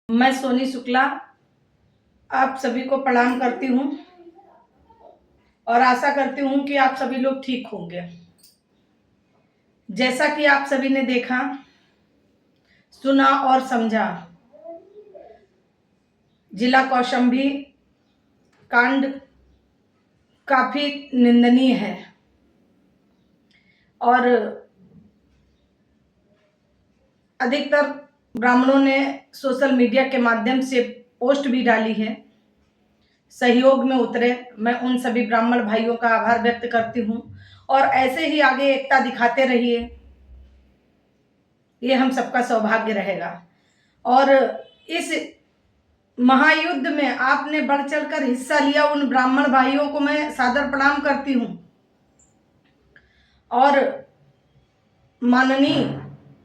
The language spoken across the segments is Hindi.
मैं सोनी शुक्ला आप सभी को प्रणाम करती हूँ और आशा करती हूँ कि आप सभी लोग ठीक होंगे। जैसा कि आप सभी ने देखा, सुना और समझा, जिला कौशाम्बी कांड काफी निंदनीय है और अधिकतर ब्राह्मणों ने सोशल मीडिया के माध्यम से पोस्ट भी डाली है, सहयोग में उतरे। मैं उन सभी ब्राह्मण भाइयों का आभार व्यक्त करती हूँ और ऐसे ही आगे एकता दिखाते रहिए, ये हम सबका सौभाग्य रहेगा। और इस महायुद्ध में आपने बढ़ चढ़कर हिस्सा लिया, उन ब्राह्मण भाइयों को मैं सादर प्रणाम करती हूँ। और माननीय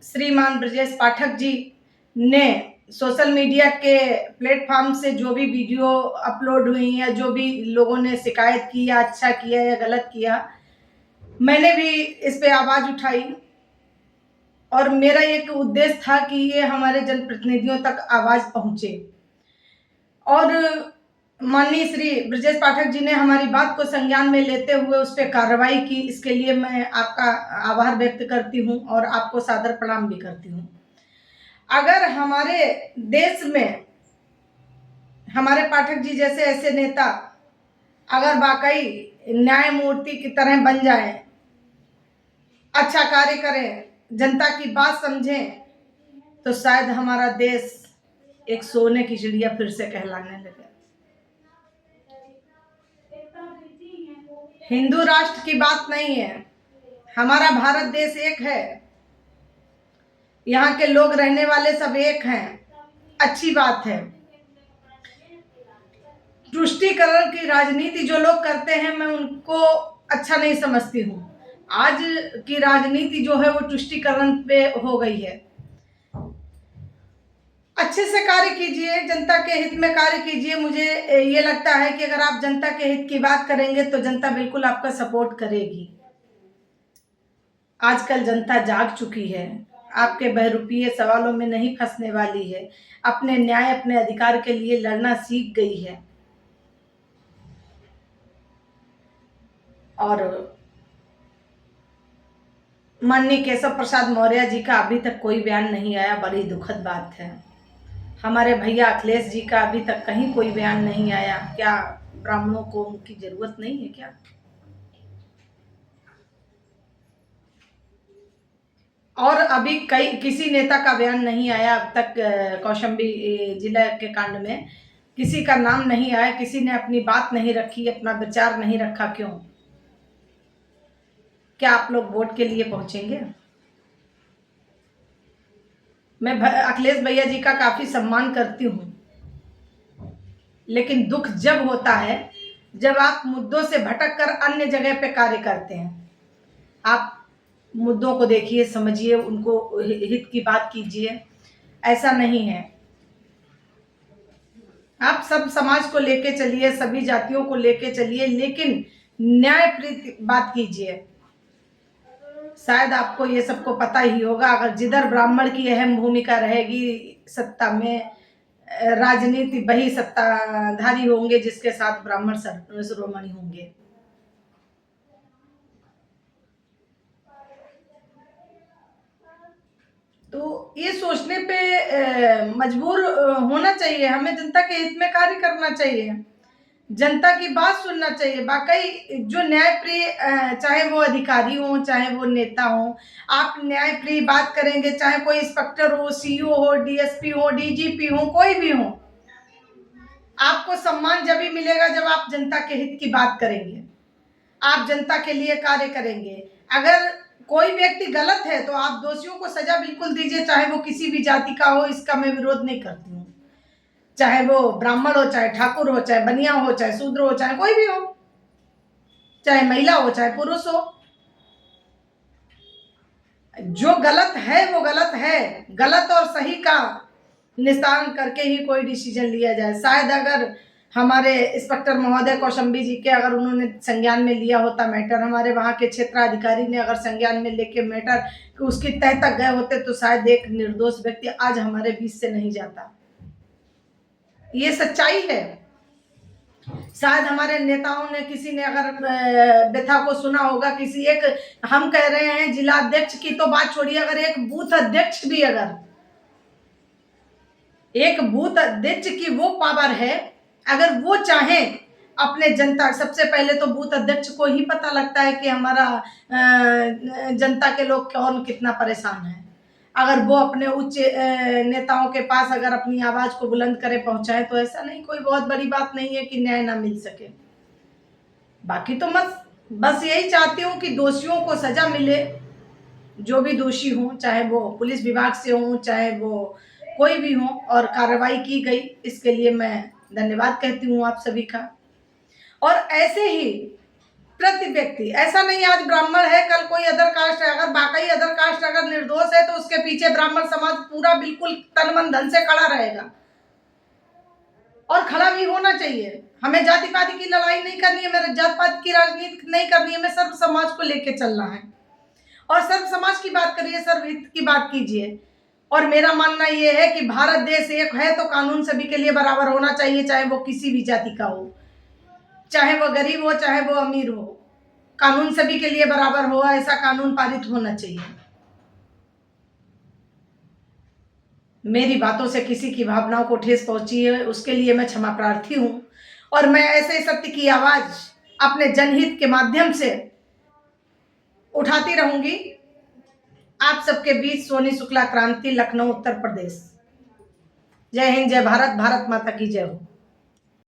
श्रीमान ब्रजेश पाठक जी ने सोशल मीडिया के प्लेटफॉर्म से जो भी वीडियो अपलोड हुई या जो भी लोगों ने शिकायत की या अच्छा किया या गलत किया, मैंने भी इस पे आवाज उठाई और मेरा एक उद्देश्य था कि ये हमारे जनप्रतिनिधियों तक आवाज पहुंचे। और माननीय श्री ब्रजेश पाठक जी ने हमारी बात को संज्ञान में लेते हुए उस पर कार्रवाई की, इसके लिए मैं आपका आभार व्यक्त करती हूं और आपको सादर प्रणाम भी करती हूं। अगर हमारे देश में हमारे पाठक जी जैसे ऐसे नेता अगर वाकई न्यायमूर्ति की तरह बन जाए, अच्छा कार्य करें, जनता की बात समझें, तो शायद हमारा देश एक सोने की चिड़िया फिर से कहलाने लगे। हिंदू राष्ट्र की बात नहीं है, हमारा भारत देश एक है, यहाँ के लोग रहने वाले सब एक हैं, अच्छी बात है। तुष्टीकरण की राजनीति जो लोग करते हैं, मैं उनको अच्छा नहीं समझती हूँ। आज की राजनीति जो है वो तुष्टीकरण पे हो गई है। अच्छे से कार्य कीजिए, जनता के हित में कार्य कीजिए। मुझे ये लगता है कि अगर आप जनता के हित की बात करेंगे तो जनता बिल्कुल आपका सपोर्ट करेगी। आजकल जनता जाग चुकी है, आपके बहरूपीय सवालों में नहीं फंसने वाली है, अपने न्याय अपने अधिकार के लिए लड़ना सीख गई है। और माननीय केशव प्रसाद मौर्य जी का अभी तक कोई बयान नहीं आया, बड़ी दुखद बात है। हमारे भैया अखिलेश जी का अभी तक कहीं कोई बयान नहीं आया। क्या ब्राह्मणों को उनकी जरूरत नहीं है क्या? और अभी किसी नेता का बयान नहीं आया अब तक। कौशाम्बी जिला के कांड में किसी का नाम नहीं आया, किसी ने अपनी बात नहीं रखी, अपना विचार नहीं रखा। क्यों? क्या आप लोग वोट के लिए पहुंचेंगे? मैं अखिलेश भैया जी का काफी सम्मान करती हूँ, लेकिन दुख जब होता है जब आप मुद्दों से भटक कर अन्य जगह पे कार्य करते हैं। आप मुद्दों को देखिए, समझिए, उनको हित की बात कीजिए। ऐसा नहीं है। आप सब समाज को लेके चलिए, सभी जातियों को लेके चलिए, लेकिन न्यायप्रीत बात कीजिए। शायद आपको ये सबको पता ही होगा, अगर जिधर ब्राह्मण की अहम भूमिका रहेगी सत्ता में, राजनीति वही सत्ताधारी होंगे जिसके साथ ब्राह्मण शिरोमणि होंगे। तो ये सोचने पे मजबूर होना चाहिए, हमें जनता के हित में कार्य करना चाहिए, जनता की बात सुनना चाहिए। वाकई जो न्यायप्रिय, चाहे वो अधिकारी हो चाहे वो नेता हो, आप न्यायप्रिय बात करेंगे, चाहे कोई इंस्पेक्टर हो, सीईओ हो, डीएसपी हो, डीजीपी हो, कोई भी हो, आपको सम्मान जब ही मिलेगा जब आप जनता के हित की बात करेंगे, आप जनता के लिए कार्य करेंगे। अगर कोई व्यक्ति गलत है तो आप दोषियों को सजा बिल्कुल दीजिए, चाहे वो किसी भी जाति का हो, इसका मैं विरोध नहीं करती हूँ। चाहे वो ब्राह्मण हो, चाहे ठाकुर हो, चाहे बनिया हो, चाहे शूद्र हो, चाहे कोई भी हो, चाहे महिला हो, चाहे पुरुष हो। जो गलत है वो गलत है, गलत और सही का निशान करके ही कोई डिसीजन लिया जाए। शायद अगर हमारे इंस्पेक्टर महोदय कौशाम्बी जी के अगर उन्होंने संज्ञान में लिया होता मैटर, हमारे वहाँ के क्षेत्राधिकारी ने अगर संज्ञान में लेके मैटर उसकी तह तक गए होते, तो शायद एक निर्दोष व्यक्ति आज हमारे बीच से नहीं जाता। ये सच्चाई है। शायद हमारे नेताओं ने, किसी ने अगर व्यथा को सुना होगा, किसी एक, हम कह रहे हैं जिला अध्यक्ष की तो बात छोड़िए, अगर एक बूथ अध्यक्ष भी, अगर एक बूथ अध्यक्ष की वो पावर है, अगर वो चाहे अपने जनता, सबसे पहले तो बूथ अध्यक्ष को ही पता लगता है कि हमारा जनता के लोग कौन कितना परेशान है। अगर वो अपने उच्च नेताओं के पास अगर अपनी आवाज को बुलंद करे, पहुंचाए, तो ऐसा नहीं, कोई बहुत बड़ी बात नहीं है कि न्याय ना मिल सके। बाकी तो बस यही चाहती हूँ कि दोषियों को सजा मिले, जो भी दोषी हो, चाहे वो पुलिस विभाग से हो, चाहे वो कोई भी हो, और कार्रवाई की गई, इसके लिए मैं धन्यवाद कहती हूँ आप सभी का। और ऐसे ही प्रति व्यक्ति, ऐसा नहीं आज ब्राह्मण है कल कोई अदर कास्ट है, अगर वाकई अदर कास्ट अगर निर्दोष है तो उसके पीछे ब्राह्मण समाज पूरा बिल्कुल तन मन धन से खड़ा रहेगा, और खड़ा भी होना चाहिए। हमें जाति पाति की लड़ाई नहीं करनी है, मेरे जात पात की राजनीति नहीं करनी है, हमें सर्व समाज को लेके चलना है। और सर्व समाज की बात करिए, सर्वहित की बात कीजिए। और मेरा मानना यह है कि भारत देश एक है तो कानून सभी के लिए बराबर होना चाहिए, चाहे वो किसी भी जाति का हो, चाहे वो गरीब हो, चाहे वो अमीर हो, कानून सभी के लिए बराबर हो, ऐसा कानून पारित होना चाहिए। मेरी बातों से किसी की भावनाओं को ठेस पहुंची है, उसके लिए मैं क्षमा प्रार्थी हूं, और मैं ऐसे सत्य की आवाज अपने जनहित के माध्यम से उठाती रहूंगी। आप सबके बीच सोनी शुक्ला क्रांति, लखनऊ, उत्तर प्रदेश। जय हिंद, जय भारत, भारत माता की जय हो।